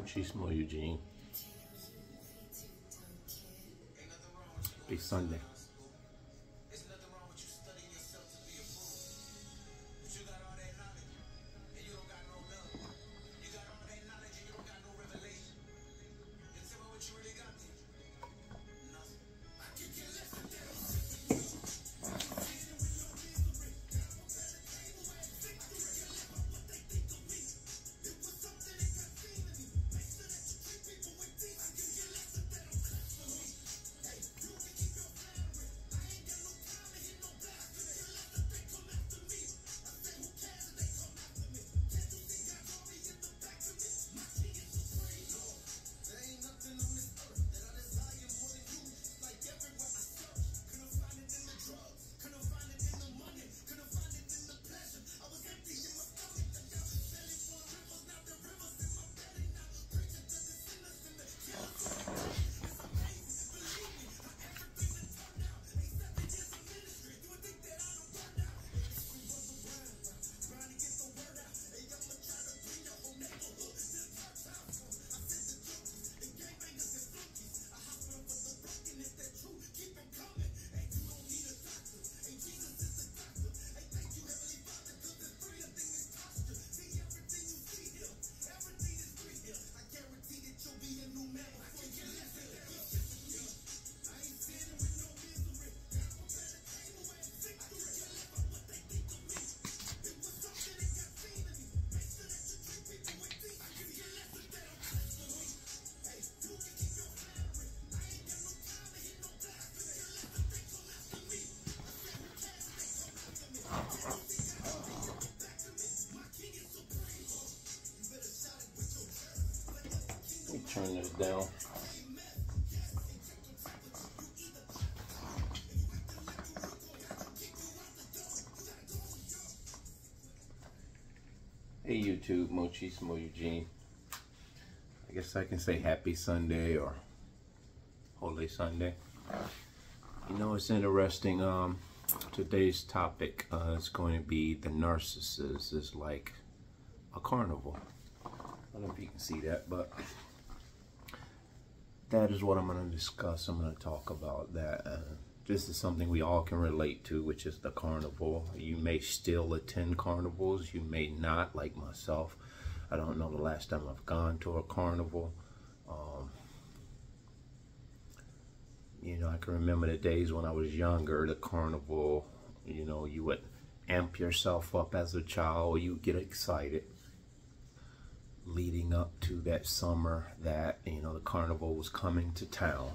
Muchismo Eugene. Happy Sunday. Turn this down. Hey YouTube, Muchismo Eugene. I guess I can say happy Sunday or Holy Sunday. You know, it's interesting. Today's topic is going to be the narcissist is like a carnival. I don't know if you can see that, but that is what I'm going to discuss. I'm going to talk about that. This is something we all can relate to, which is the carnival. You may still attend carnivals. You may not, like myself. I don't know the last time I've gone to a carnival. You know, I can remember the days when I was younger, the carnival, you know, you would amp yourself up as a child. You get excited leading up to that summer that, you know, the carnival was coming to town,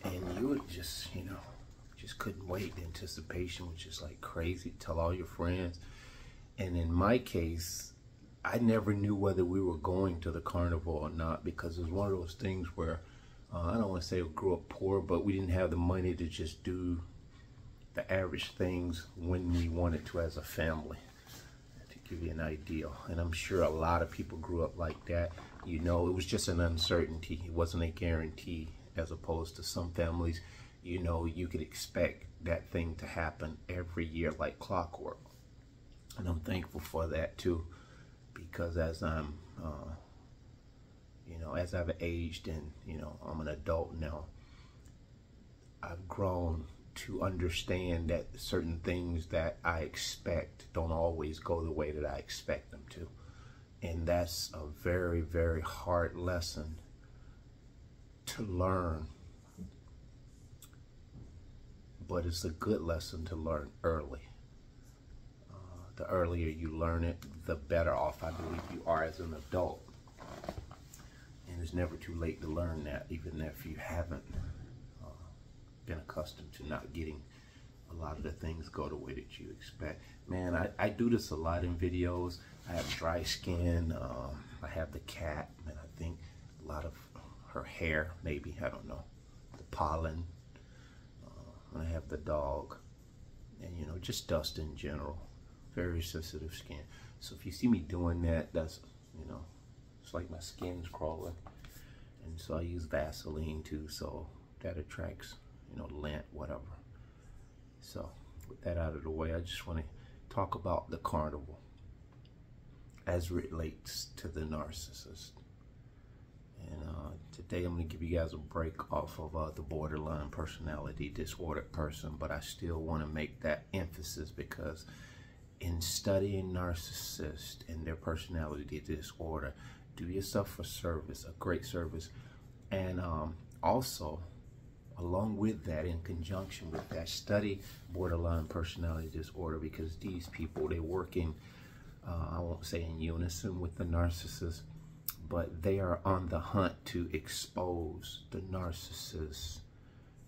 and you would just, you know, just couldn't wait. The anticipation was just like crazy. Tell all your friends. And in my case, I never knew whether we were going to the carnival or not, because it was one of those things where I don't want to say we grew up poor, but we didn't have the money to just do the average things when we wanted to as a family. Give you an idea, and I'm sure a lot of people grew up like that. You know, it was just an uncertainty. It wasn't a guarantee, as opposed to some families, you know, you could expect that thing to happen every year like clockwork. And I'm thankful for that too, because as I'm you know, as I've aged and, you know, I'm an adult now, I've grown to understand that certain things that I expect don't always go the way that I expect them to. And that's a very, very hard lesson to learn. But it's a good lesson to learn early. The earlier you learn it, the better off I believe you are as an adult. And it's never too late to learn that, even if you haven't been accustomed to not getting a lot of the things go the way that you expect. Man, I do this a lot in videos. I have dry skin. I have the cat, and I think a lot of her hair, maybe, I don't know, the pollen. I have the dog, and, you know, just dust in general. Very sensitive skin. So if you see me doing that, that's, you know, it's like my skin's crawling. And so I use Vaseline too, so that attracts, you know, lint, whatever. So with that out of the way, I just want to talk about the carnival as it relates to the narcissist. And today I'm going to give you guys a break off of the borderline personality disorder person, but I still want to make that emphasis because in studying narcissists and their personality disorder, do yourself a service, a great service, and also along with that, in conjunction with that, study borderline personality disorder, because these people, they work in, I won't say in unison with the narcissist, but they are on the hunt to expose the narcissist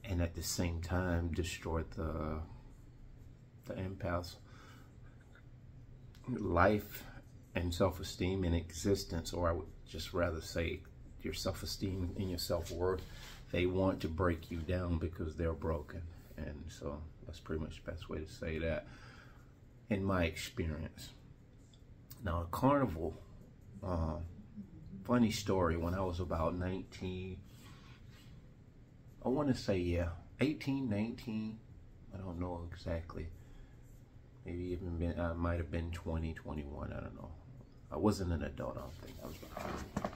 and at the same time destroy the empath's life and self-esteem and existence, or I would just rather say your self-esteem and your self-worth. They want to break you down because they're broken. And so that's pretty much the best way to say that in my experience. Now, the Carnival, funny story, when I was about 19, I want to say, yeah, 18, 19, I don't know exactly. Maybe even been, I might have been 20, 21, I don't know. I wasn't an adult, I don't think. I was about 20.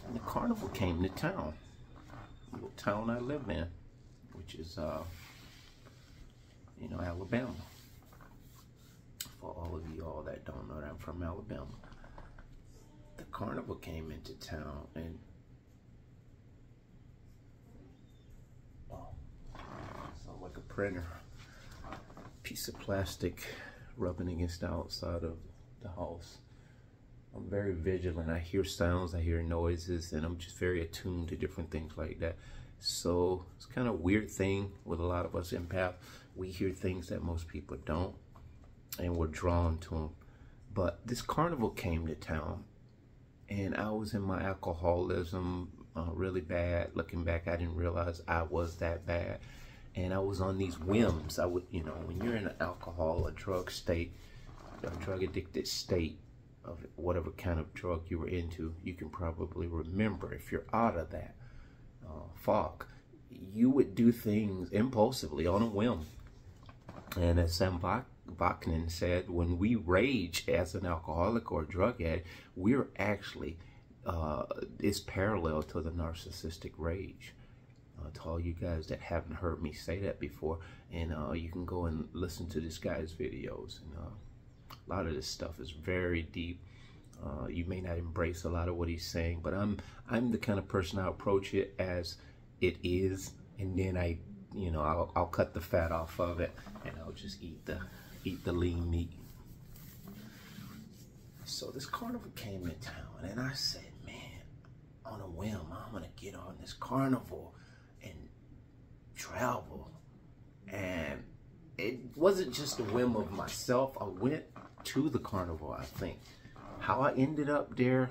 And the Carnival came to town. Little town I live in, which is, you know, Alabama. For all of you all that don't know that I'm from Alabama. The Carnival came into town and, oh, sounds like a printer. Piece of plastic rubbing against the outside of the house. I'm very vigilant. I hear sounds, I hear noises, and I'm just very attuned to different things like that. So it's kind of a weird thing with a lot of us empaths. We hear things that most people don't, and we're drawn to them. But this Carnival came to town, and I was in my alcoholism really bad. Looking back, I didn't realize I was that bad. And I was on these whims. I would, you know, when you're in an alcohol, a drug state, a drug addicted state, of whatever kind of drug you were into, you can probably remember, if you're out of that fog, you would do things impulsively on a whim. And as Sam Vaknin said, when we rage as an alcoholic or a drug addict, we're actually, it's parallel to the narcissistic rage. To all you guys that haven't heard me say that before, and you can go and listen to this guy's videos, and a lot of this stuff is very deep. You may not embrace a lot of what he's saying, but I'm the kind of person I approach it as it is, and then I'll cut the fat off of it, and I'll just eat the lean meat. So this Carnival came in town, and I said, man, on a whim, I'm gonna get on this Carnival and travel. And it wasn't just a whim of myself. I went to the Carnival, I think. How I ended up there,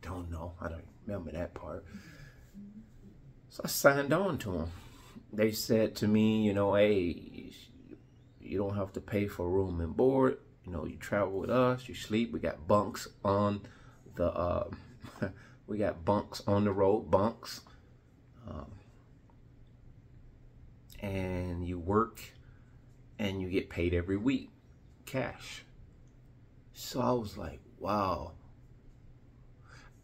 don't know. I don't remember that part. So I signed on to them. They said to me, you know, hey, you don't have to pay for room and board. You know, you travel with us, you sleep. We got bunks on the, we got bunks on the road, bunks. And you work and you get paid every week, cash. So I was like, wow.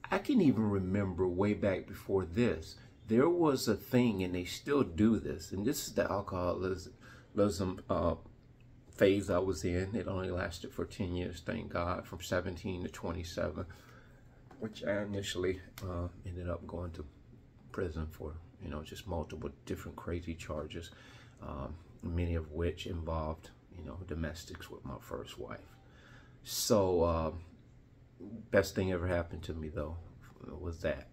I can even remember way back before this, there was a thing, and they still do this, and this is the alcoholism phase I was in. It only lasted for 10 years, thank God, from 17 to 27, which I initially ended up going to prison for, you know, just multiple different crazy charges, many of which involved, you know, domestics with my first wife. So, best thing ever happened to me, though, was that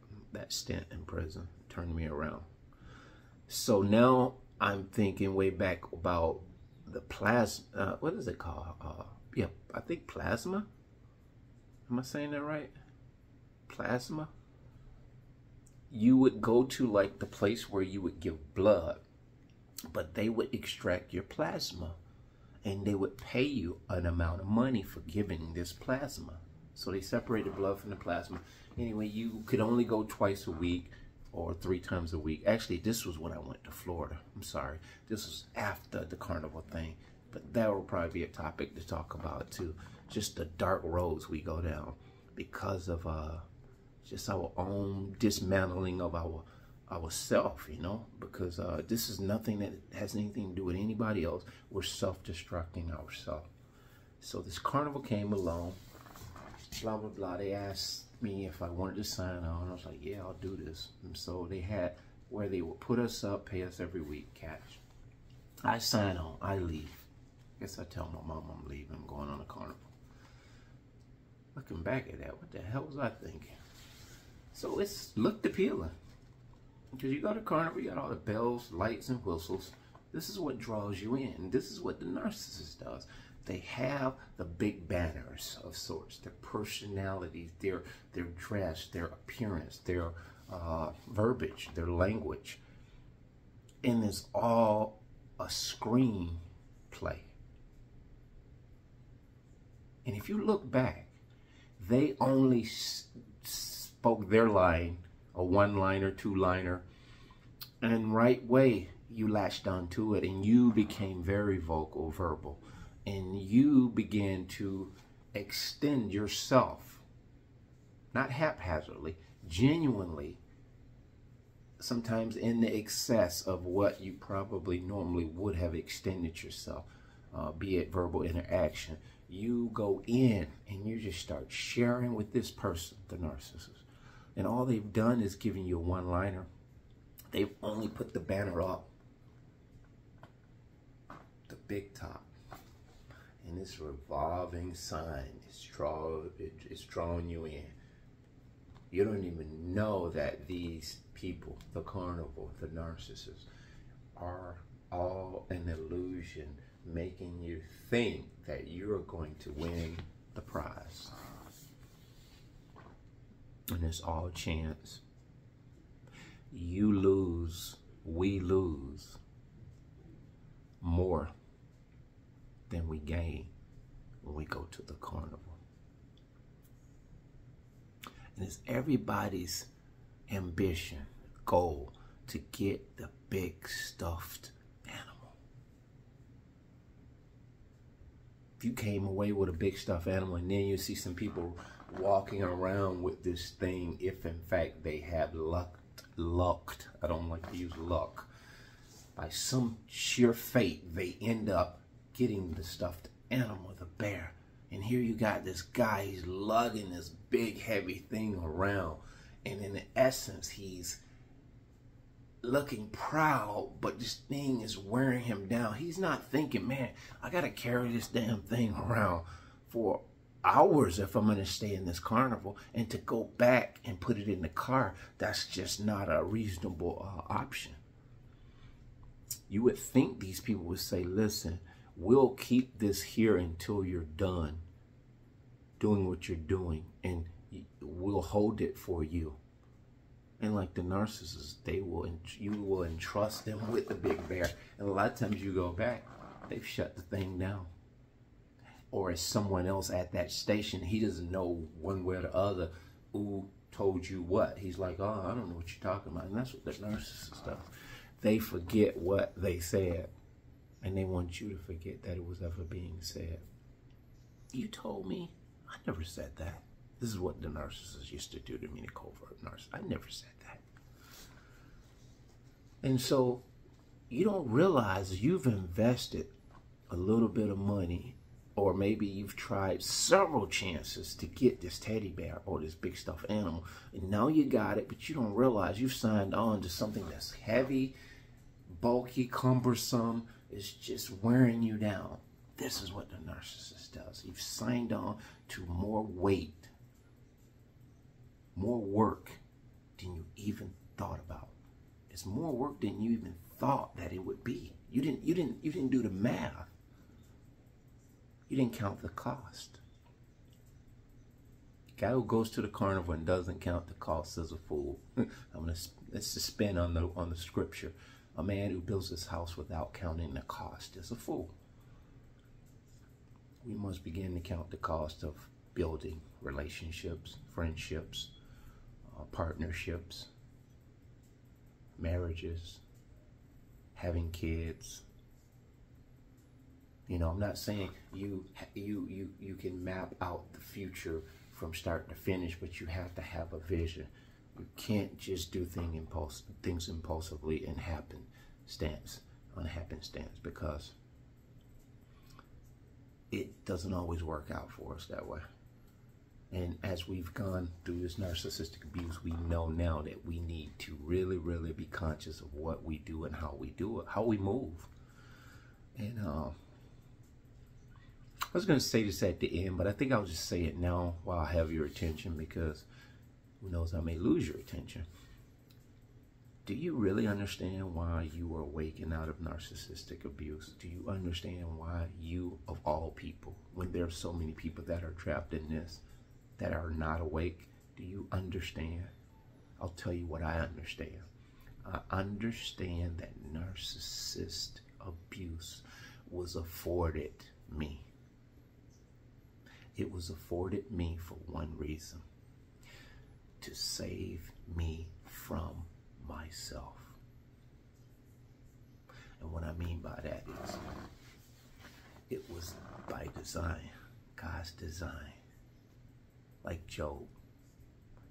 stint in prison. Turned me around. So now I'm thinking way back about the plasma, what is it called? Yeah, I think plasma. Am I saying that right? Plasma? You would go to like the place where you would give blood, but they would extract your plasma, and they would pay you an amount of money for giving this plasma. So they separated blood from the plasma. Anyway, you could only go twice a week or 3 times a week. Actually, this was when I went to Florida. I'm sorry. This was after the Carnival thing. But that will probably be a topic to talk about too. Just the dark roads we go down because of just our own dismantling of ourself, you know, because this is nothing that has anything to do with anybody else. We're self-destructing ourselves. So this carnival came along, blah, blah, blah. They asked me if I wanted to sign on. I was like, yeah, I'll do this. And so they had where they would put us up, pay us every week, cash. I sign on, I leave. Guess I tell my mom I'm leaving, I'm going on a carnival. Looking back at that, what the hell was I thinking? So it's looked appealing. Because you go to carnival, you got all the bells, lights, and whistles. This is what draws you in. This is what the narcissist does. They have the big banners of sorts, their personalities, their dress, their appearance, their verbiage, their language. And it's all a screen play. And if you look back, they only spoke their line, a one-liner, two-liner, and right way you latched onto it, and you became very vocal, verbal, and you began to extend yourself, not haphazardly, genuinely, sometimes in the excess of what you probably normally would have extended yourself, be it verbal interaction. You go in and you just start sharing with this person, the narcissist. And all they've done is giving you a one-liner. They've only put the banner up, the big top. And this revolving sign is drawing you in. You don't even know that these people, the carnival, the narcissists, are all an illusion, making you think that you're going to win the prize. And it's all chance. You lose, we lose more than we gain when we go to the carnival. And it's everybody's ambition, goal, to get the big stuffed animal. If you came away with a big stuffed animal and then you see some people walking around with this thing, if in fact they have lucked, I don't like to use luck, by some sheer fate, they end up getting the stuffed animal, the bear. And here you got this guy, he's lugging this big heavy thing around, and in essence he's looking proud, but this thing is wearing him down. He's not thinking, man, I gotta carry this damn thing around for hours if I'm gonna stay in this carnival, and to go back and put it in the car, that's just not a reasonable option. You would think these people would say, listen, we'll keep this here until you're done doing what you're doing, and we'll hold it for you. And like the narcissists, you will entrust them with the big bear. And a lot of times you go back, they've shut the thing down. Or it's someone else at that station, he doesn't know one way or the other who told you what. He's like, oh, I don't know what you're talking about. And that's what the narcissist does. They forget what they said, and they want you to forget that it was ever being said. You told me. I never said that. This is what the narcissist used to do to me, the covert narcissist. I never said that. And so you don't realize you've invested a little bit of money, or maybe you've tried several chances to get this teddy bear or this big stuffed animal, and now you got it, but you don't realize you've signed on to something that's heavy, bulky, cumbersome. It's just wearing you down. This is what the narcissist does. You've signed on to more weight, more work than you even thought about. It's more work than you even thought that it would be. You didn't do the math. You didn't count the cost. The guy who goes to the carnival and doesn't count the cost is a fool. Let's just spin on the scripture. A man who builds his house without counting the cost is a fool. We must begin to count the cost of building relationships, friendships, partnerships, marriages, having kids. You know, I'm not saying you can map out the future from start to finish, but you have to have a vision. You can't just do things impulsively and on happenstance, because it doesn't always work out for us that way. And as we've gone through this narcissistic abuse, we know now that we need to really, really be conscious of what we do and how we do it, how we move. And I was going to say this at the end, but I think I'll just say it now while I have your attention, because who knows, I may lose your attention. Do you really understand why you are waking out of narcissistic abuse? Do you understand why you, of all people, when there are so many people that are trapped in this, that are not awake? Do you understand? I'll tell you what I understand. I understand that narcissist abuse was afforded me. It was afforded me for one reason: to save me from myself. And what I mean by that is, it was by design, God's design. Like Job,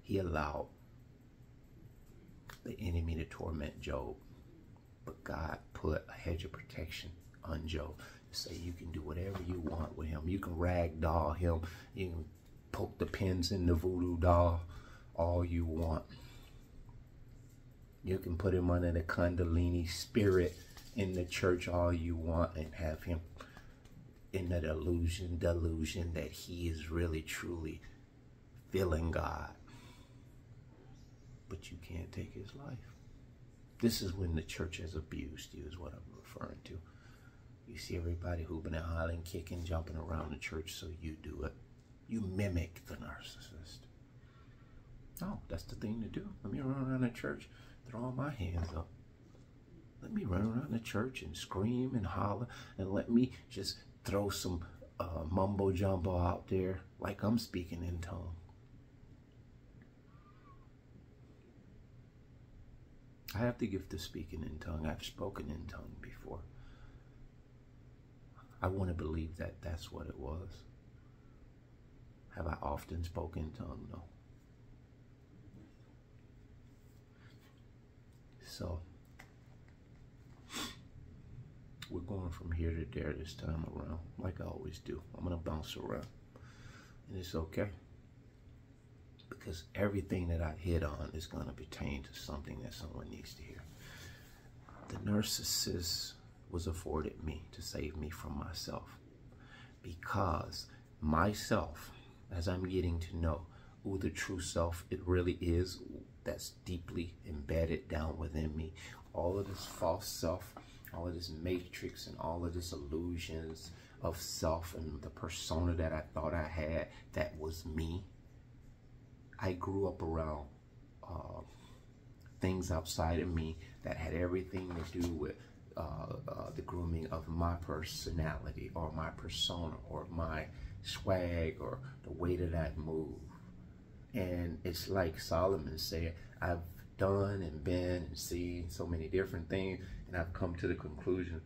he allowed the enemy to torment Job, but God put a hedge of protection on Job to say, you can do whatever you want with him. You can ragdoll him. You can poke the pins in the voodoo doll all you want. You can put him under the Kundalini spirit in the church all you want and have him in the delusion that he is really, truly feeling God. But you can't take his life. This is when the church has abused you, is what I'm referring to. You see everybody hooping and hollering, kicking, jumping around the church, so you do it. You mimic the narcissist. Oh, that's the thing to do. Let me run around the church, throw all my hands up. Let me run around the church and scream and holler, and let me just throw some mumbo jumbo out there like I'm speaking in tongue. I have the gift of speaking in tongue. I've spoken in tongue before. I want to believe that that's what it was. Have I often spoken in tongue? No. So, we're going from here to there this time around, like I always do. I'm going to bounce around. And it's okay, because everything that I hit on is going to pertain to something that someone needs to hear. The narcissist was afforded me to save me from myself, because myself, as I'm getting to know who the true self it really is, that's deeply embedded down within me, all of this false self, all of this matrix and all of this illusions of self and the persona that I thought I had that was me. I grew up around things outside of me that had everything to do with the grooming of my personality or my persona or my swag or the way that I move. And it's like Solomon said, I've done and been and seen so many different things, and I've come to the conclusion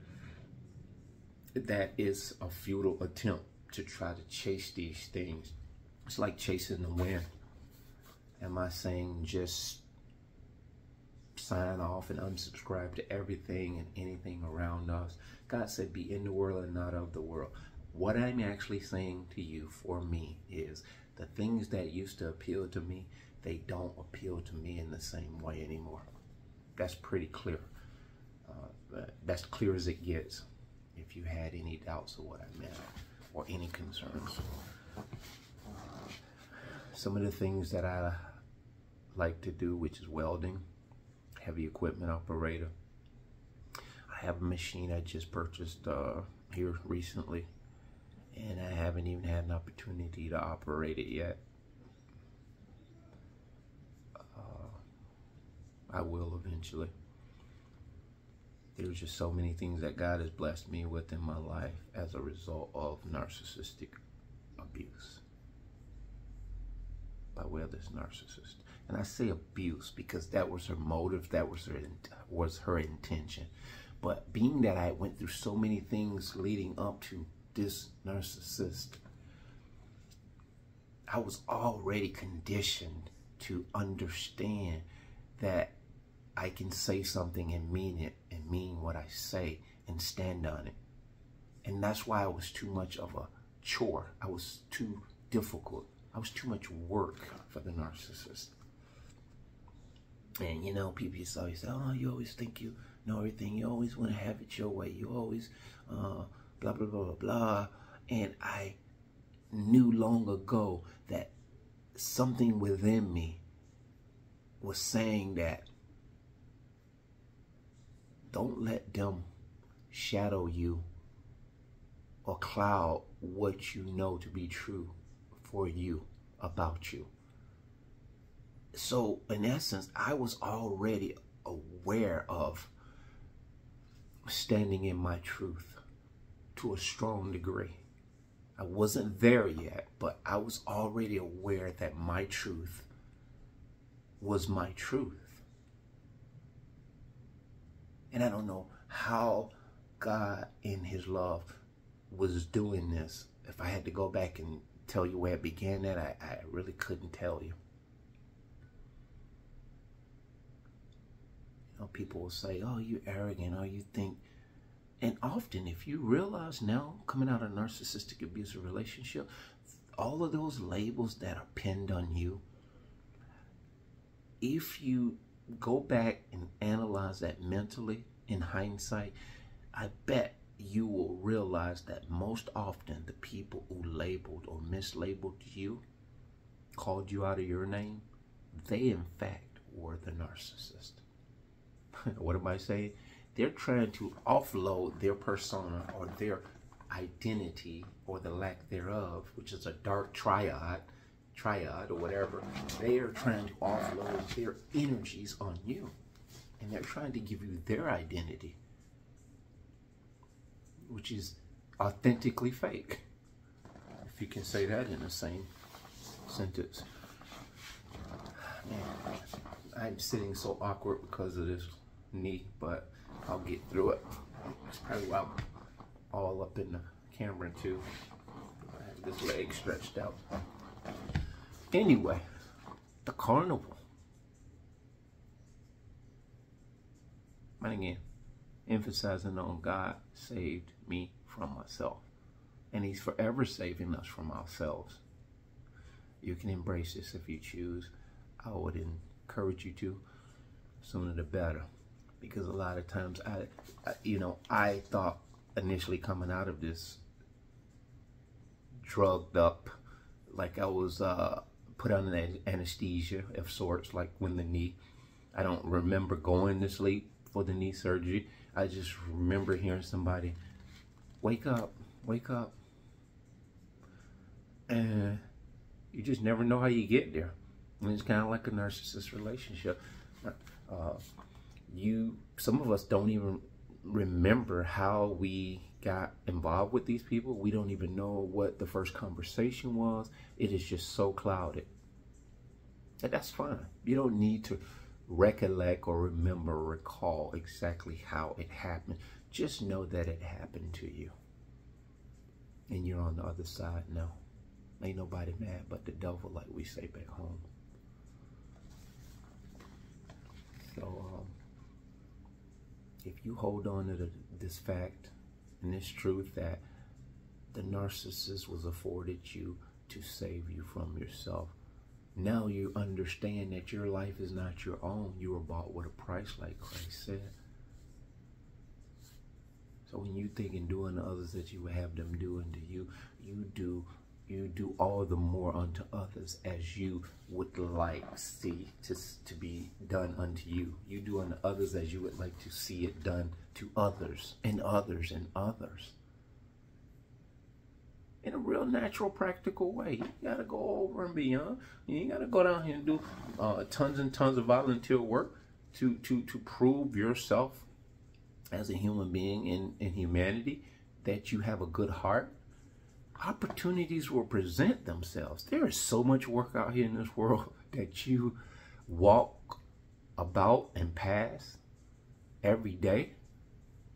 that is a futile attempt to try to chase these things. It's like chasing the wind. Am I saying just sign off and unsubscribe to everything and anything around us? God said, be in the world and not of the world. What I'm actually saying to you, for me, is the things that used to appeal to me, they don't appeal to me in the same way anymore. That's pretty clear. That's clear as it gets. If you had any doubts of what I meant or any concerns. Some of the things that I like to do, which is welding, heavy equipment operator. I have a machine I just purchased here recently, and I haven't even had an opportunity to operate it yet. I will eventually. There's just so many things that God has blessed me with in my life as a result of narcissistic abuse by way of this narcissist. And I say abuse because that was her motive, that was her intention. But being that I went through so many things leading up to this narcissist, I was already conditioned to understand that I can say something and mean it, and mean what I say and stand on it. And that's why I was too much of a chore. I was too difficult. I was too much work for the narcissist. And you know, people used to always say, oh, you always think you know everything. You always want to have it your way. You always blah, blah, blah, blah, blah. And I knew long ago that something within me was saying that don't let them shadow you or cloud what you know to be true for you, about you. So in essence, I was already aware of standing in my truth to a strong degree. I wasn't there yet, but I was already aware that my truth was my truth. And I don't know how God in his love was doing this. If I had to go back and tell you where it began that, I really couldn't tell you. You know, people will say, oh, you're arrogant, or you think. And often, if you realize now, coming out of a narcissistic abusive relationship, all of those labels that are pinned on you, if you go back and analyze that mentally in hindsight, I bet you will realize that most often the people who labeled or mislabeled you, called you out of your name, they in fact were the narcissist. What am I saying? They're trying to offload their persona or their identity or the lack thereof, which is a dark triad or whatever. They are trying to offload their energies on you. And they're trying to give you their identity, which is authentically fake, if you can say that in the same sentence. Man, I'm sitting so awkward because of this knee, but I'll get through it. It's probably why I'm all up in the camera too. I have this leg stretched out. Anyway, the carnival. And again, emphasizing on God saved me from myself. And he's forever saving us from ourselves. You can embrace this if you choose. I would encourage you to. Sooner the better. Because a lot of times, I thought initially coming out of this drugged up, like I was put under anesthesia of sorts, like when the knee, I don't remember going to sleep for the knee surgery. I just remember hearing somebody, wake up, wake up. And you just never know how you get there. And it's kind of like a narcissist relationship. Some of us don't even remember how we got involved with these people. We don't even know what the first conversation was. It is just so clouded. And that's fine. You don't need to recollect or remember or recall exactly how it happened. Just know that it happened to you. And you're on the other side now. Ain't nobody mad but the devil, like we say back home. So, if you hold on to this fact and this truth that the narcissist was afforded you to save you from yourself, now you understand that your life is not your own. You were bought with a price, like Christ said. So when you think in doing to others that you would have them do unto you, you do all the more unto others as you would like see to be done unto you. You do unto others as you would like to see it done to others and others and others. In a real natural, practical way. You gotta go over and beyond. You ain't gotta go down here and do tons and tons of volunteer work to prove yourself as a human being in humanity, that you have a good heart. Opportunities will present themselves. There is so much work out here in this world that you walk about and pass every day.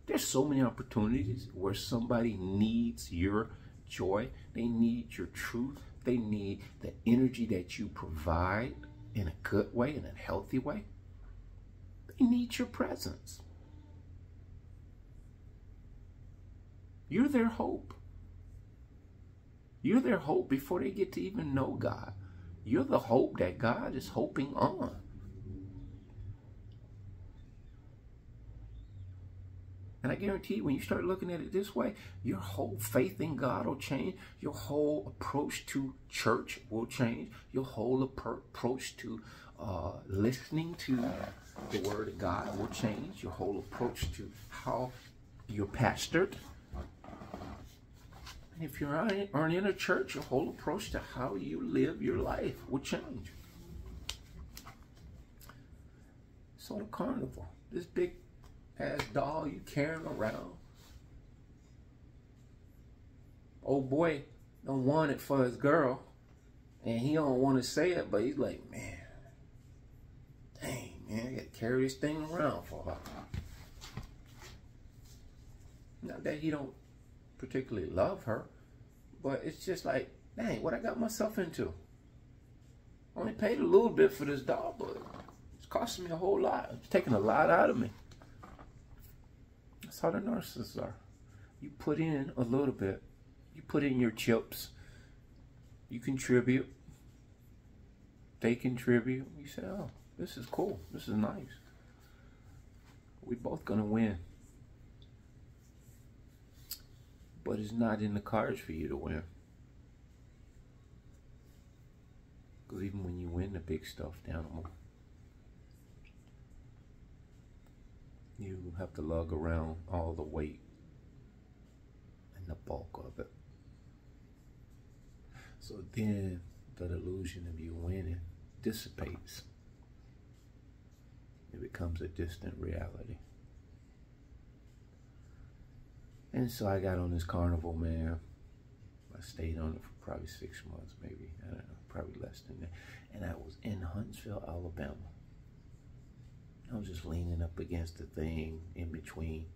There's so many opportunities where somebody needs your joy. They need your truth. they need the energy that you provide in a good way, in a healthy way. They need your presence. You're their hope. You're their hope before they get to even know God. You're the hope that God is hoping on. And I guarantee you, when you start looking at it this way, your whole faith in God will change. Your whole approach to church will change. Your whole approach to listening to the Word of God will change. Your whole approach to how you're pastored. And if you aren't in a church, your whole approach to how you live your life will change. So the carnival, this big ass doll you carrying around. Old boy don't want it for his girl, and he don't want to say it, but he's like, man, dang, man, I gotta carry this thing around for her. Not that he don't particularly love her, but it's just like, dang, what I got myself into. I only paid a little bit for this doll, but it's costing me a whole lot. It's taking a lot out of me. That's how the narcissists are. You put in a little bit. You put in your chips. You contribute. They contribute. You say, oh, this is cool. This is nice. We're both going to win. But it's not in the cards for you to win. Because even when you win the big stuffed animal, you have to lug around all the weight and the bulk of it. So then the illusion of you winning dissipates. It becomes a distant reality. And so I got on this carnival, man. I stayed on it for probably 6 months, maybe. I don't know, probably less than that. And I was in Huntsville, Alabama. I was just leaning up against the thing in between,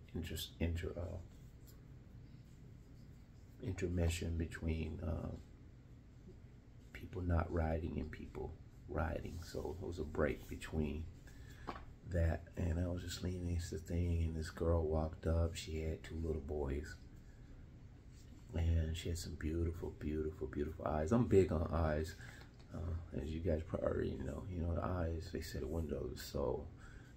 intermission between people not riding and people riding. So it was a break between that, and I was just leaning against the thing, and this girl walked up. She had 2 little boys, and she had some beautiful, beautiful, beautiful eyes. I'm big on eyes, as you guys probably already know. You know, the eyes, they say the window of the soul.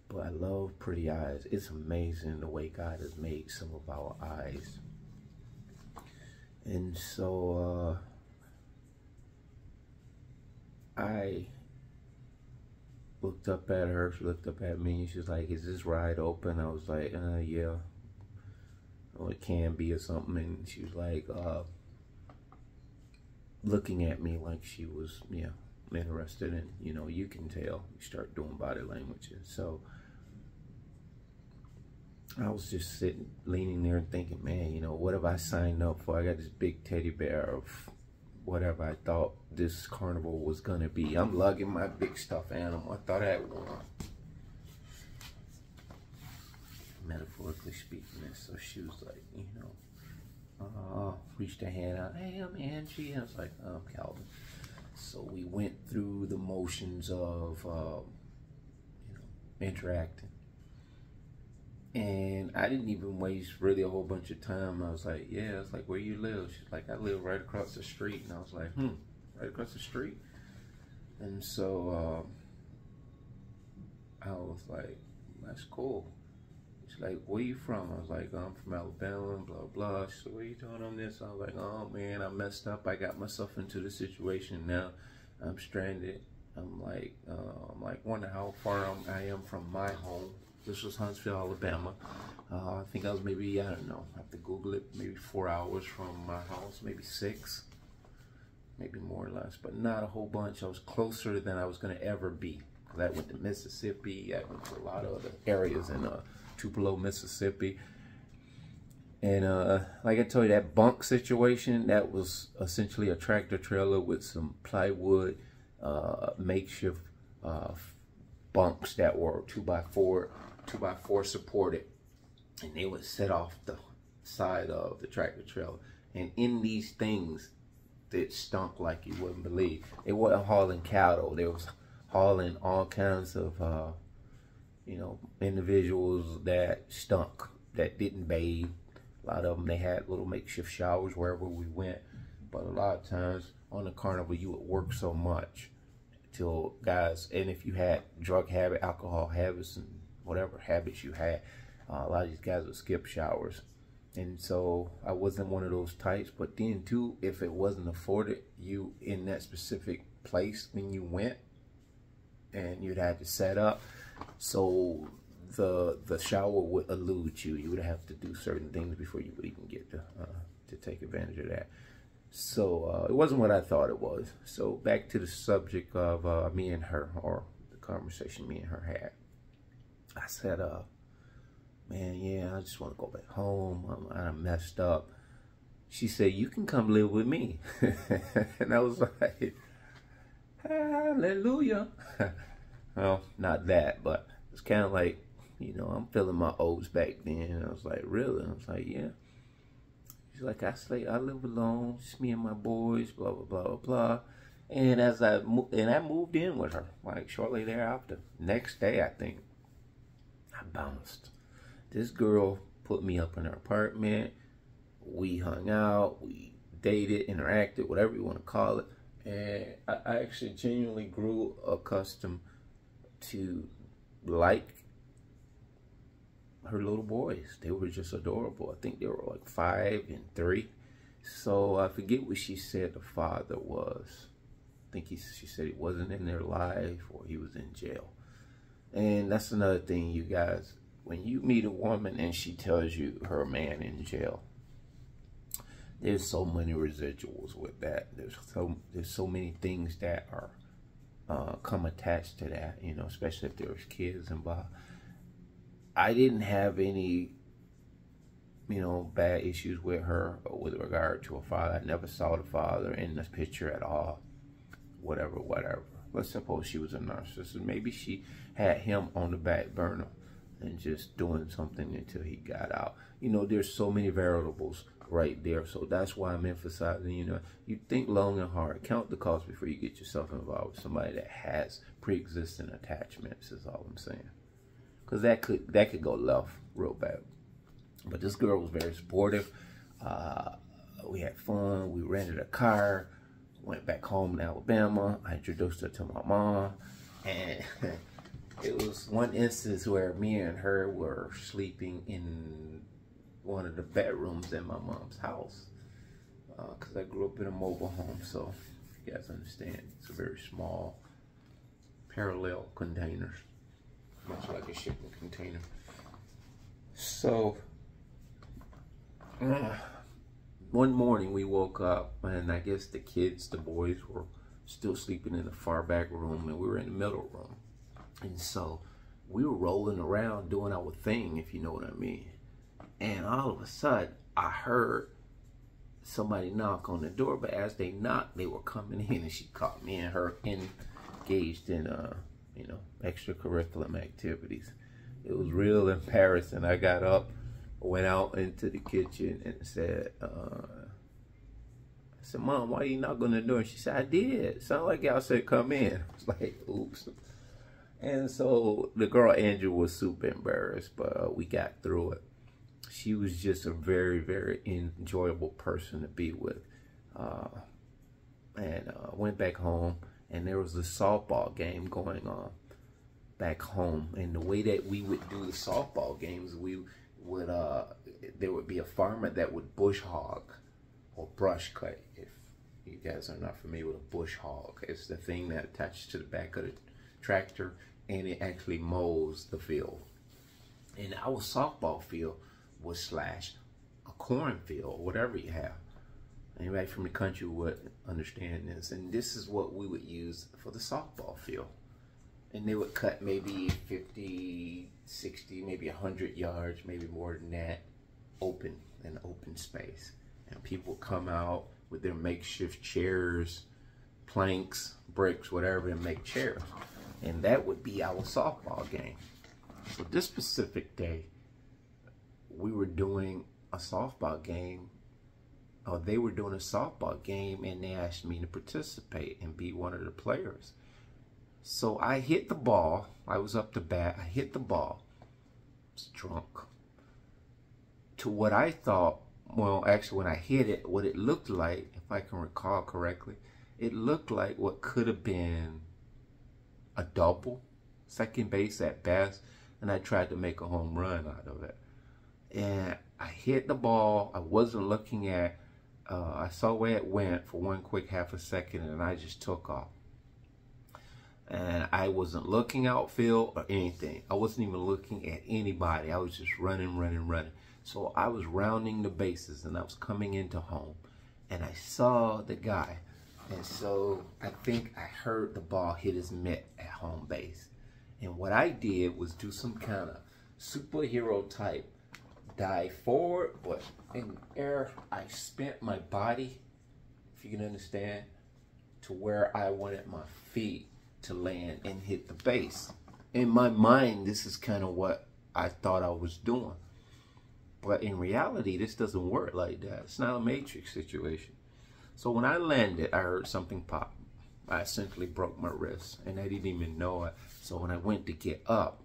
But I love pretty eyes. It's amazing the way God has made some of our eyes. And so I looked up at her. She looked up at me. She was like, is this ride open? I was like, yeah. Or it can be or something. And she was like, looking at me like she was, yeah, interested in, you know, you can tell. You start doing body language. And so I was just sitting, leaning there and thinking, man, you know, what have I signed up for? I got this big teddy bear of whatever I thought this carnival was going to be. I'm lugging my big stuffed animal. I thought I had one. Metaphorically speaking. So she was like, you know, reached her hand out. Hey, I'm Angie. And I was like, I'm Calvin. So we went through the motions of, you know, interacting. And I didn't even waste really a whole bunch of time. I was like, yeah. I was like, where you live? She's like, I live right across the street. And I was like, right across the street? And so I was like, that's cool. She's like, where you from? I was like, I'm from Alabama, blah, blah. She said, what are you doing on this? I was like, oh, man, I messed up. I got myself into the situation now. I'm stranded. I'm like, wonder how far I am from my home. This was Huntsville, Alabama. I think I was maybe, I don't know, I have to Google it, maybe 4 hours from my house, maybe 6, maybe more or less, but not a whole bunch. I was closer than I was going to ever be. Because I went to Mississippi. I went to a lot of other areas in Tupelo, Mississippi. And like I told you, that bunk situation, that was essentially a tractor trailer with some plywood, makeshift bunks that were 2x4 supported, and they would set off the side of the tractor trailer. And in these things, it stunk like you wouldn't believe. It wasn't hauling cattle. They was hauling all kinds of, you know, individuals that stunk, that didn't bathe. A lot of them, they had little makeshift showers wherever we went. But a lot of times on the Carnival, you would work so much till guys, and if you had drug habit, alcohol habits, and whatever habits you had, a lot of these guys would skip showers. And so I wasn't one of those types. But then too, if it wasn't afforded you in that specific place when you went, and you'd have to set up, so the shower would elude you. You would have to do certain things before you would even get to take advantage of that. So it wasn't what I thought it was. So back to the subject of me and her, or the conversation me and her had. I said, man, yeah, I just want to go back home. I'm messed up. She said, you can come live with me. And I was like, hallelujah. Well, not that, but it's kind of like, you know, I'm feeling my oats back then. I was like, really? I was like, yeah. She's like, I live alone, just me and my boys, blah, blah, blah, blah, blah. And I moved in with her, like shortly thereafter. Next day, I think, I bounced. This girl put me up in her apartment. We hung out, we dated, interacted, whatever you want to call it. And I actually genuinely grew accustomed to like her little boys. They were just adorable. I think they were like 5 and 3. So I forget what she said the father was. I think she said he wasn't in their life, or he was in jail. And that's another thing, you guys. When you meet a woman and she tells you her man in jail, there's so many residuals with that. There's so many things that are come attached to that, you know, especially if there's kids involved. I didn't have any, you know, bad issues with her with regard to a father. I never saw the father in this picture at all. Whatever. Let's suppose she was a narcissist. Maybe she had him on the back burner and just doing something until he got out. You know, there's so many variables right there. So that's why I'm emphasizing, you know, you think long and hard. Count the cost before you get yourself involved with somebody that has pre-existing attachments, is all I'm saying. Because that could go left real bad. But this girl was very supportive. We had fun. We rented a car. Went back home to Alabama. I introduced her to my mom. And it was one instance where me and her were sleeping in one of the bedrooms in my mom's house. Because I grew up in a mobile home. So you guys understand, it's a very small parallel containers. Much like a shipping container. So, one morning we woke up, and I guess the boys were still sleeping in the far back room, and we were in the middle room. And so, we were rolling around doing our thing, if you know what I mean. And all of a sudden, I heard somebody knock on the door, but as they knocked, they were coming in, and she caught me and her engaged in, you know, extracurricular activities. It was real embarrassing. I got up, went out into the kitchen, and said, I said, Mom, why are you knocking on the door? And she said, I did. Sound like y'all said come in. I was like, oops. And so the girl Andrew was super embarrassed, but we got through it. She was just a very, very enjoyable person to be with. And went back home. And there was a softball game going on back home. And the way that we would do the softball games, we would, there would be a farmer that would bush hog or brush cut. If you guys are not familiar with a bush hog, it's the thing that attaches to the back of the tractor and it actually mows the field. And our softball field was slash a cornfield, whatever you have. Anybody from the country would understand this. And this is what we would use for the softball field. And they would cut maybe 50, 60, maybe 100 yards, maybe more than that, open space. And people would come out with their makeshift chairs, planks, bricks, whatever, and make chairs. And that would be our softball game. So this specific day, we were doing a softball game they were doing a softball game and they asked me to participate and be one of the players. So I hit the ball. I was up to bat. I hit the ball. I was drunk. To what I thought, well, actually when I hit it, what it looked like, if I can recall correctly, it looked like what could have been a double, second base at best, and I tried to make a home run out of it. And I hit the ball. I wasn't looking at, I saw where it went for one quick half a second, and I just took off. And I wasn't looking outfield or anything. I wasn't even looking at anybody. I was just running, running, running. So I was rounding the bases, and I was coming into home, and I saw the guy. And so I think I heard the ball hit his mitt at home base. And what I did was do some kind of superhero type dive forward, but in the air, I spent my body, if you can understand, to where I wanted my feet to land and hit the base. In my mind, this is kind of what I thought I was doing. But in reality, this doesn't work like that. It's not a Matrix situation. So when I landed, I heard something pop. I essentially broke my wrist, and I didn't even know it. So when I went to get up,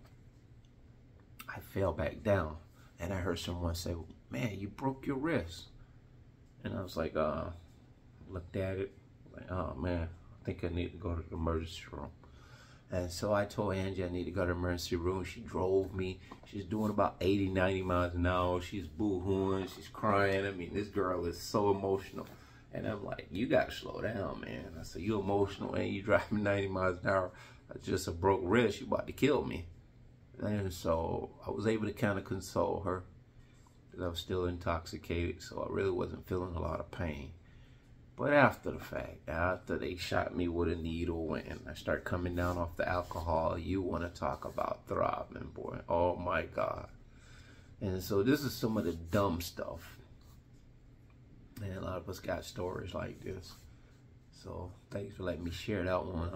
I fell back down, and I heard someone say, "Man, you broke your wrist." And I was like, looked at it, like, oh man, I think I need to go to the emergency room. And so I told Angie I need to go to the emergency room. She drove me. She's doing about 80, 90 miles an hour. She's boo-hooing. She's crying. I mean, this girl is so emotional. And I'm like, you got to slow down, man. I said, you emotional and you driving 90 miles an hour. Just a broke wrist. You about to kill me. And so I was able to kind of console her because I was still intoxicated. So I really wasn't feeling a lot of pain. But after the fact, after they shot me with a needle and I start coming down off the alcohol, you want to talk about throbbing, boy. Oh my God. And so this is some of the dumb stuff. And a lot of us got stories like this. So thanks for letting me share that one.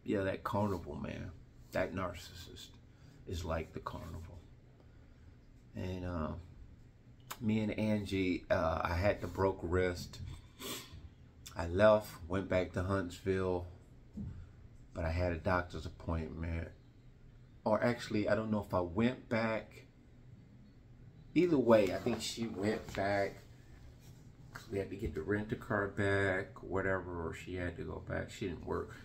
Yeah, that carnival, man. That narcissist is like the carnival. And me and Angie, I had the broke wrist. I left, went back to Huntsville, but I had a doctor's appointment. Or actually, I don't know if I went back. Either way, I think she went back. We had to get the rent-a-car back, whatever, or she had to go back. She didn't work.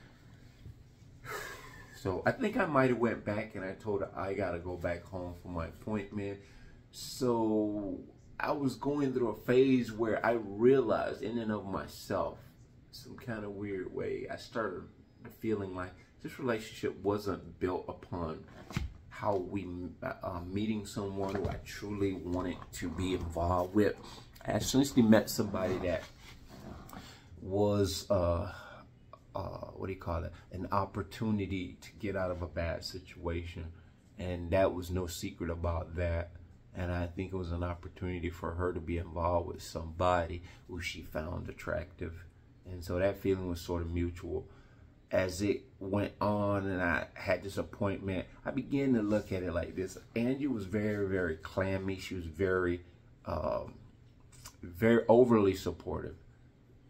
So I think I might have went back and I told her I gotta go back home for my appointment. So I was going through a phase where I realized in and of myself, some kind of weird way, I started feeling like this relationship wasn't built upon how we meeting someone who I truly wanted to be involved with. I essentially met somebody that was what do you call it? An opportunity to get out of a bad situation, and that was no secret about that. And I think it was an opportunity for her to be involved with somebody who she found attractive. And so that feeling was sort of mutual. As it went on and I had this appointment, I began to look at it like this. Angie was very, very clammy. She was very, very overly supportive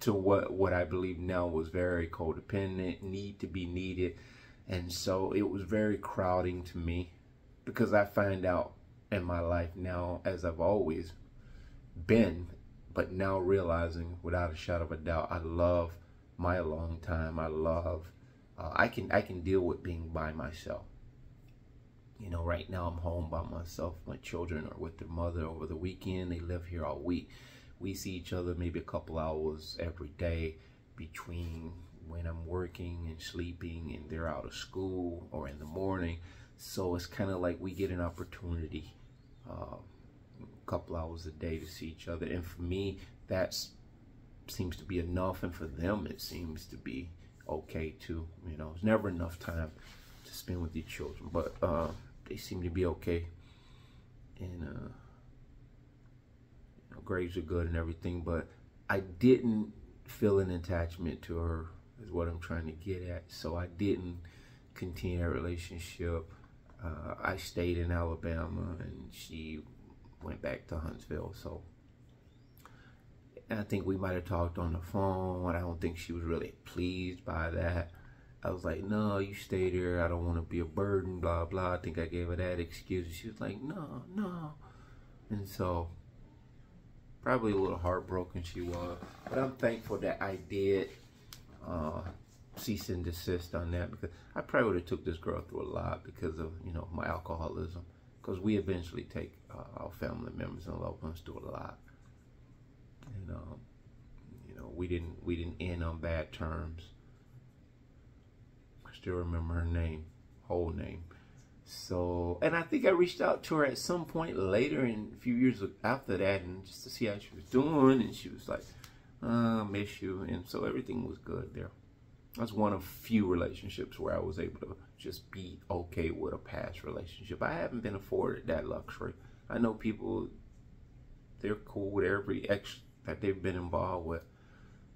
to what I believe now was very codependent, need to be needed. And so it was very crowding to me because I find out in my life now, as I've always been, but now realizing without a shadow of a doubt, I love my alone time. I love, I can deal with being by myself. You know, right now I'm home by myself. My children are with their mother over the weekend. They live here all week. We see each other maybe a couple hours every day between when I'm working and sleeping and they're out of school or in the morning. So it's kind of like we get an opportunity a couple hours a day to see each other. And for me, that seems to be enough. And for them, it seems to be okay too. You know, it's never enough time to spend with your children, but they seem to be okay. And you know, grades are good and everything, but I didn't feel an attachment to her is what I'm trying to get at. So I didn't continue that relationship. I stayed in Alabama and she went back to Huntsville. So And I think we might have talked on the phone. I don't think she was really pleased by that. I was like, no, you stay there. I don't want to be a burden, blah, blah. I think I gave her that excuse. She was like, no, no. And so, probably a little heartbroken she was. But I'm thankful that I did cease and desist on that, because I probably would have took this girl through a lot because of, you know, my alcoholism. Because we eventually take our family members and loved ones through a lot. And, you know, we didn't end on bad terms. I still remember her name, whole name. So, and I think I reached out to her at some point later, in a few years after that, and just to see how she was doing. And she was like, miss you. And so everything was good there. That's one of few relationships where I was able to just be okay with a past relationship. I haven't been afforded that luxury. I know people, they're cool with every ex that they've been involved with.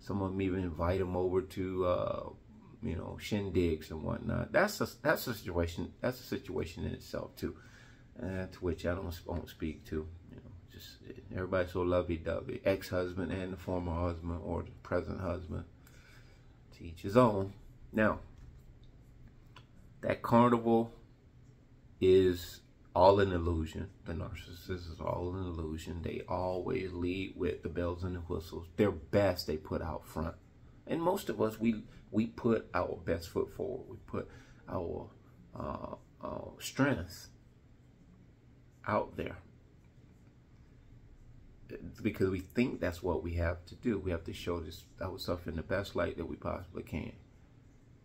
Some of them even invite them over to, you know, shindigs and whatnot. That's a situation. That's a situation in itself too, to which I won't speak to. You know, just everybody's so lovey-dovey. Ex-husband and the former husband or the present husband. To each his own. Now, that carnival is all an illusion. The narcissist is all an illusion. They always lead with the bells and the whistles. Their best they put out front. And most of us, we put our best foot forward. We put our strengths out there. Because we think that's what we have to do. We have to show ourselves in the best light that we possibly can.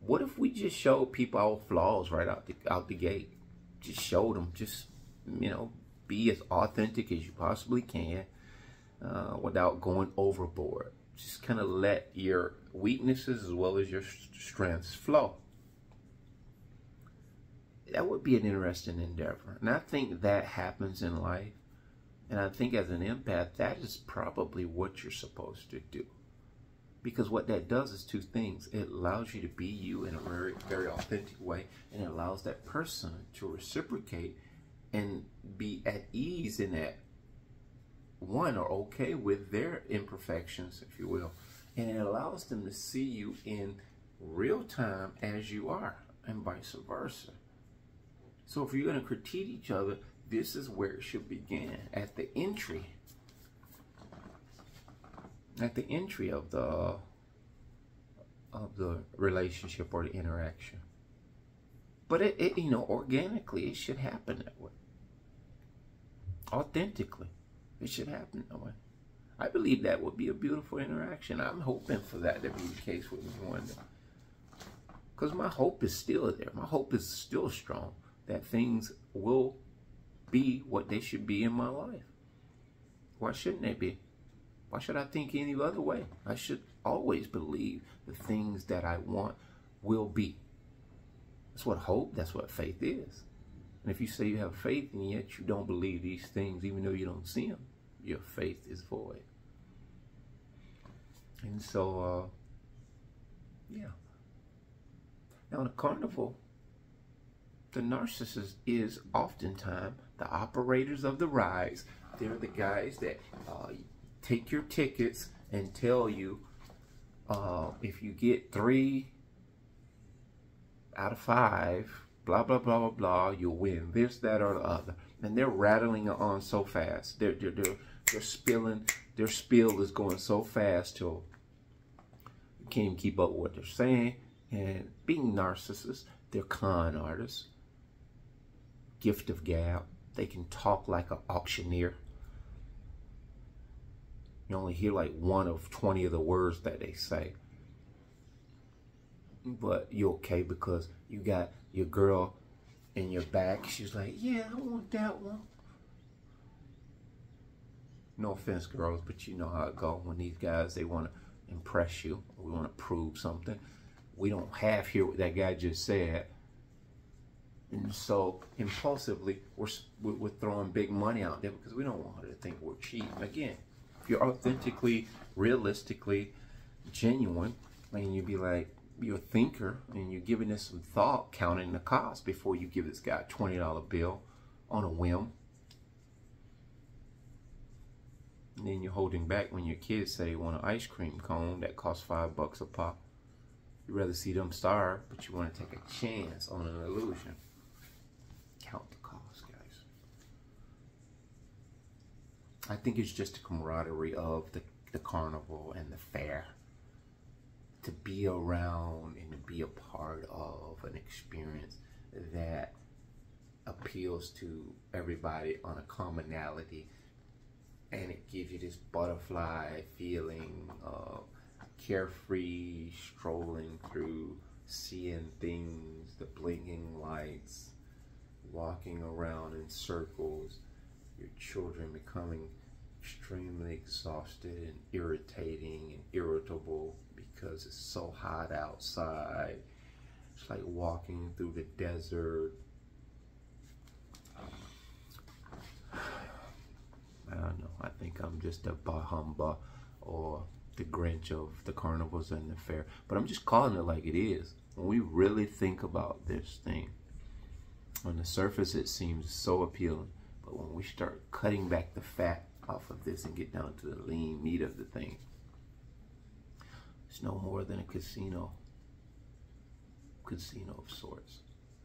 What if we just showed people our flaws right out the gate? Just show them. Just, you know, be as authentic as you possibly can without going overboard. Just kind of let your weaknesses as well as your strengths flow. That would be an interesting endeavor. And I think that happens in life. And I think as an empath, that is probably what you're supposed to do. Because what that does is two things. It allows you to be you in a very, very authentic way. And it allows that person to reciprocate and be at ease in that, one, or okay with their imperfections, if you will. And it allows them to see you in real time as you are, and vice versa. So if you're going to critique each other, this is where it should begin, at the entry. At the entry of the relationship or the interaction. But it you know, organically, it should happen that way. Authentically, it should happen that way. I believe that would be a beautiful interaction. I'm hoping for that to be the case with me one day. Because my hope is still there. My hope is still strong that things will be what they should be in my life. Why shouldn't they be? Why should I think any other way? I should always believe the things that I want will be. That's what hope, that's what faith is. And if you say you have faith and yet you don't believe these things, even though you don't see them, your faith is void. And so, yeah. Now, in a carnival, the narcissist is oftentimes the operators of the rides. They're the guys that take your tickets and tell you if you get 3 out of 5, blah, blah, blah, blah, blah, you'll win this, that, or the other. And they're rattling it on so fast. They're spilling, their spiel is going so fast till you can't even keep up with what they're saying. And being narcissists, they're con artists. Gift of gab. They can talk like an auctioneer. You only hear like 1 of 20 of the words that they say. But you're okay because you got your girl in your back. She's like, yeah, I want that one. No offense, girls, but you know how it goes when these guys, they want to impress you. We want to prove something. We don't have here what that guy just said. And so impulsively, we're throwing big money out there because we don't want her to think we're cheap. Again, if you're authentically, realistically genuine, and you be like, you're a thinker and you're giving this some thought, counting the cost before you give this guy a $20 bill on a whim. And then you're holding back when your kids say they want an ice cream cone that costs $5 a pop. You'd rather see them starve, but you want to take a chance on an illusion. Count the cost, guys. I think it's just the camaraderie of the carnival and the fair. To be around and to be a part of an experience that appeals to everybody on a commonality, and it gives you this butterfly feeling of carefree strolling through, seeing things, the blinking lights, walking around in circles, your children becoming extremely exhausted and irritating and irritable because it's so hot outside. It's like walking through the desert. I don't know. I think I'm just a bah humbug or the Grinch of the carnivals and the fair. But I'm just calling it like it is. When we really think about this thing, on the surface it seems so appealing. But when we start cutting back the fat off of this and get down to the lean meat of the thing, it's no more than a casino of sorts.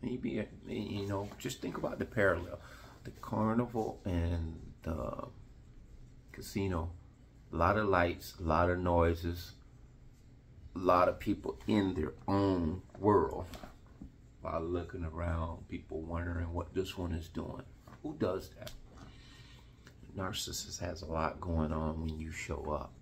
Maybe, you know, just think about the parallel. The carnival and the casino, a lot of lights, a lot of noises, a lot of people in their own world while looking around, people wondering what this one is doing. Who does that? The narcissist has a lot going on when you show up.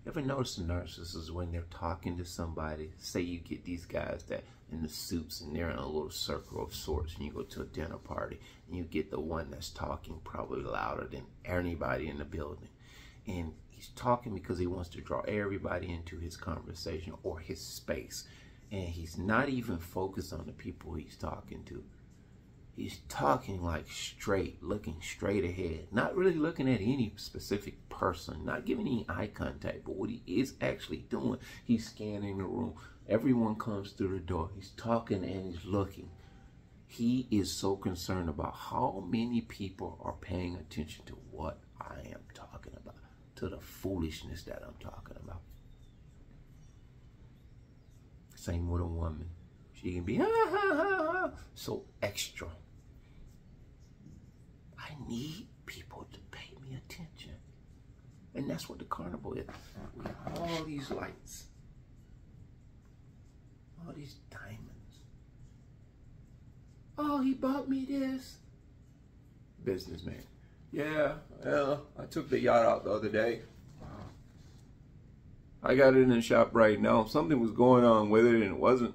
You ever notice the narcissist when they're talking to somebody? Say you get these guys that in the suits and they're in a little circle of sorts, and you go to a dinner party and you get the one that's talking probably louder than anybody in the building. And he's talking because he wants to draw everybody into his conversation or his space. And he's not even focused on the people he's talking to. He's talking like straight, looking straight ahead, not really looking at any specific person, not giving any eye contact, but what he is actually doing, he's scanning the room. Everyone comes through the door. He's talking and he's looking. He is so concerned about how many people are paying attention to what I am talking about, to the foolishness that I'm talking about. Same with a woman. She can be so extra. I need people to pay me attention. And that's what the carnival is. We have all these lights. All these diamonds. Oh, he bought me this. Businessman. Yeah, well, I took the yacht out the other day. I got it in the shop right now. Something was going on with it and it wasn't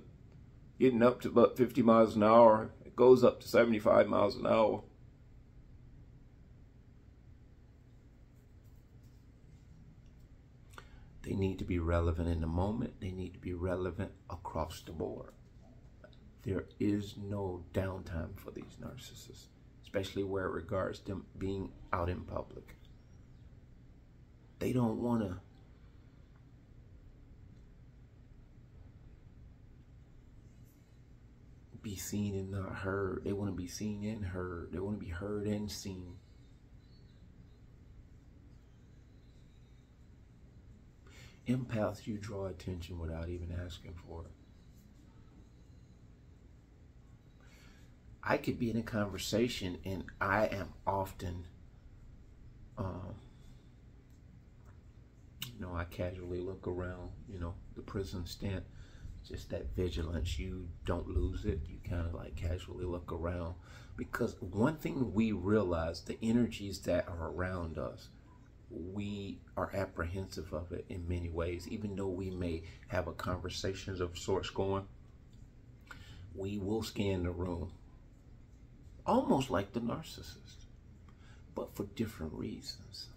getting up to about 50 miles an hour. It goes up to 75 miles an hour. They need to be relevant in the moment. They need to be relevant across the board. There is no downtime for these narcissists, especially where it regards them being out in public. They don't want to be seen and not heard. They want to be seen and heard. They want to be heard and seen. Empaths, you draw attention without even asking for it. I could be in a conversation and I am often, I casually look around, the prison stand, just that vigilance. You don't lose it. You kind of like casually look around, because one thing we realize, the energies that are around us, we are apprehensive of it in many ways. Even though we may have a conversation of sorts going, we will scan the room, almost like the narcissist, but for different reasons.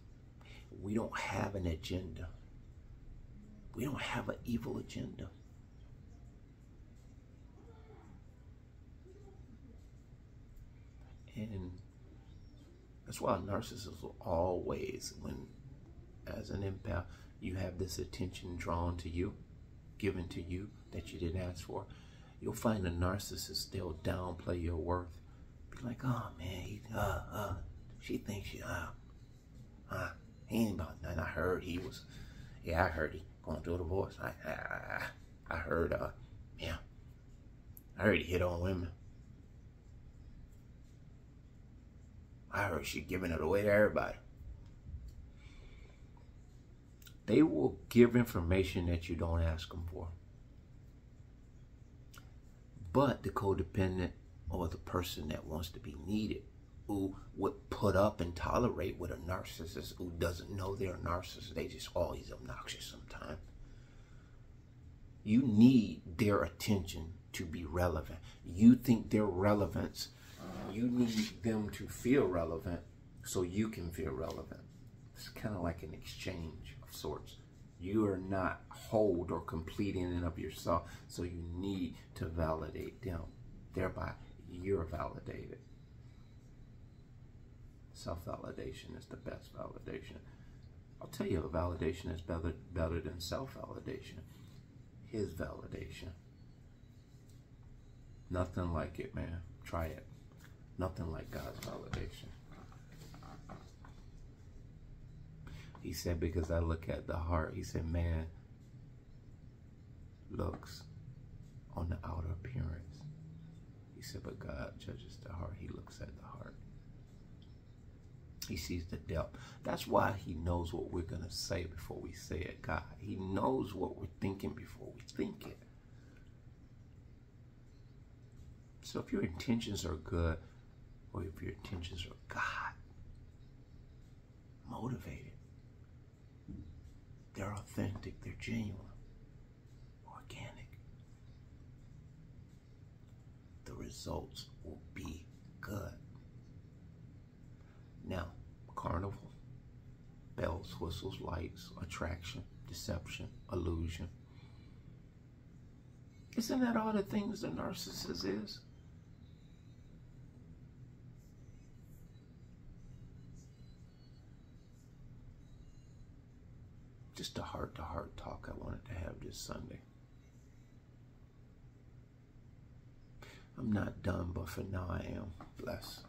We don't have an agenda. We don't have an evil agenda. And that's why narcissists will always, as an empath, you have this attention drawn to you, given to you, that you didn't ask for. You'll find a narcissist, they'll downplay your worth. Be like, oh man, she thinks he He ain't about nothing. I heard he was, yeah, I heard he going through a divorce. I heard, yeah, I heard he hit on women. I heard she giving it away to everybody. They will give information that you don't ask them for. But the codependent, or the person that wants to be needed, who would put up and tolerate with a narcissist who doesn't know they're a narcissist, they just always obnoxious sometimes. You need their attention to be relevant. You think their relevance, you need them to feel relevant so you can feel relevant. It's kind of like an exchange of sorts. You are not whole or complete in and of yourself, so you need to validate them. Thereby, you're validated. Self-validation is the best validation. I'll tell you, validation is better than self-validation. His validation. Nothing like it, man. Try it. Nothing like God's validation. He said, because I look at the heart. He said, man looks on the outer appearance. He said, but God judges the heart. He looks at the heart. He sees the depth. That's why he knows what we're going to say before we say it. God, he knows what we're thinking before we think it. So if your intentions are good, or if your intentions are God, motivated, they're authentic, they're genuine, organic, the results will be good. Now, Carnival, bells, whistles, lights, attraction, deception, illusion. Isn't that all the things the narcissist is? Just a heart-to-heart talk I wanted to have this Sunday. I'm not done, but for now I am. Bless.